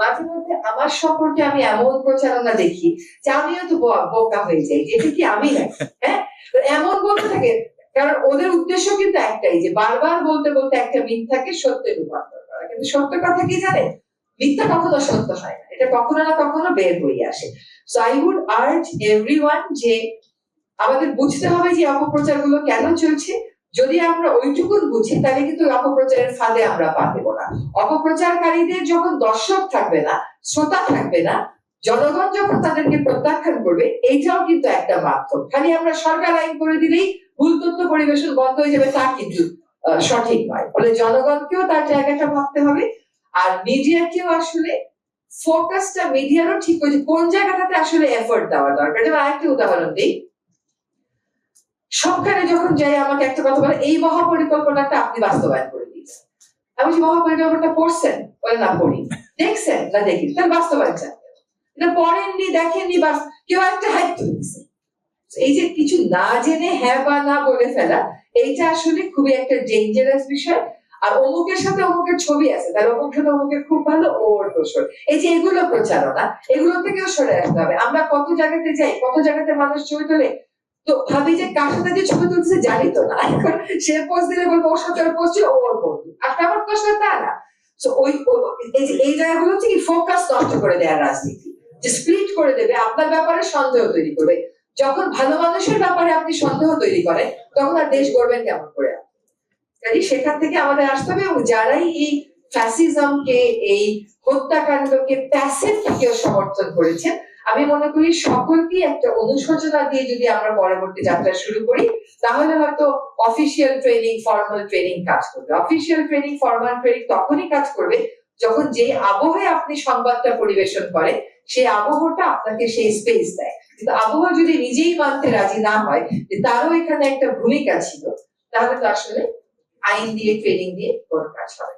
মাঝে মধ্যে আমার সম্পর্কে আমি এমন প্রচারণা দেখি যে আমিও তো বোকা হয়ে যাই, এটা কি আমি নাকি? হ্যাঁ, এমন বলতে থাকে, কারণ ওদের উদ্দেশ্য কিন্তু একটাই, যে বারবার বলতে বলতে একটা মিথ্যাকে সত্যে রূপান্তর করা। কিন্তু সত্য কথা কি জানেন, মিথ্যা কখনো সত্য হয় না, এটা কখনো না কখনো বের হয়ে আসে। So I would urge everyone যে আমাদের বুঝতে হবে যে অপপ্রচার গুলো কেন চলছে। যদি আমরা ওইটুকুন বুঝি তাহলে কিন্তু অপপ্রচারের ফাঁদে আমরা পা দেব না। অপপ্রচারকারীদের যখন দর্শক থাকবে না, শ্রোতা থাকবে না, জনগণ যখন তাদেরকে প্রত্যাখ্যান করবে, এইটাও কিন্তু একটা মাধ্যম। খালি আমরা সরকার আইন করে দিলেই ভুল তথ্য পরিবেশন বন্ধ হয়ে যাবে তা কিন্তু সঠিক নয়। ফলে জনগণকেও তার জায়গাটা ভাবতে হবে, আর মিডিয়াকেও আসলে ফোকাসটা মিডিয়ারও ঠিক হয়েছে কোন জায়গাটাতে আসলে এফোর্ট দেওয়া দরকার। যেমন আরেকটা উদাহরণ দিই, সবখানে যখন যাই আমাকে একটা কথা বলে, এই মহাপরিকল্পনাটা আপনি বাস্তবায়ন করে দিয়েছেন। আমি যে মহাপরিকল্পনাটা পড়ছেন, বলে না পড়ি। দেখছেন না দেখি, তাহলে বাস্তবায়ন চান, এটা পড়েননি দেখেননি, বা কেউ একটা হাইপ তুলে দিচ্ছে। এই যে কিছু না জেনে হ্যাঁ বা না বলে ফেলা, এইটা আসলে খুবই একটা ডেঞ্জারাস বিষয়। আর অমুকের সাথে অমুকের ছবি আছে, তাহলে অমুক সাথে অমুকের খুব ভালো, ওর দোষর। এই যে এগুলো প্রচারণা, এগুলো থেকেও সরে আসতে হবে। আমরা কত জায়গাতে যাই, কত জায়গাতে মানুষ ছবি তোলে, তো ভাবি যে কার সাথে যে ছবি তুলছে জানি তো না, এখন সে পোস্ট দিলে বলবো ওর সাথে ওর পোস্ট ওর বন্ধু, আর আমার তো আসলে তা না। তো ওই এই জায়গাগুলো হচ্ছে কি ফোকাস নষ্ট করে দেওয়ার রাজনীতি, যে স্প্লিট করে দেবে, আপনার ব্যাপারে সন্দেহ তৈরি করবে। যখন ভালো মানুষের ব্যাপারে আপনি সন্দেহ তৈরি করেন, তখন আর দেশ গড়বেন কেমন করে? কাজে সেখান থেকে আমাদের আসতে হবে, এবং যারাই এই ফ্যাসিজমকে, এই হত্যাকাণ্ডকে প্যাসিভ থেকেও সমর্থন করেছেন, আমি মনে করি সকলকে একটা অনুশোচনা দিয়ে যদি আমরা পরবর্তী যাত্রা শুরু করি, তাহলে হয়তো অফিসিয়াল ট্রেনিং, ফর্মাল ট্রেনিং কাজ করবে। অফিসিয়াল ট্রেনিং, ফর্মাল ট্রেনিং তখনই কাজ করবে যখন যে আবহে আপনি সংবাদটা পরিবেশন করেন, সেই আবহটা আপনাকে সেই স্পেস দেয়। কিন্তু আবহ যদি নিজেই মানতে রাজি না হয় যে তারও এখানে একটা ভূমিকা ছিল, তাহলে তো আসলে আইন দিয়ে, ট্রেনিং দিয়ে কোনো কাজ হবে।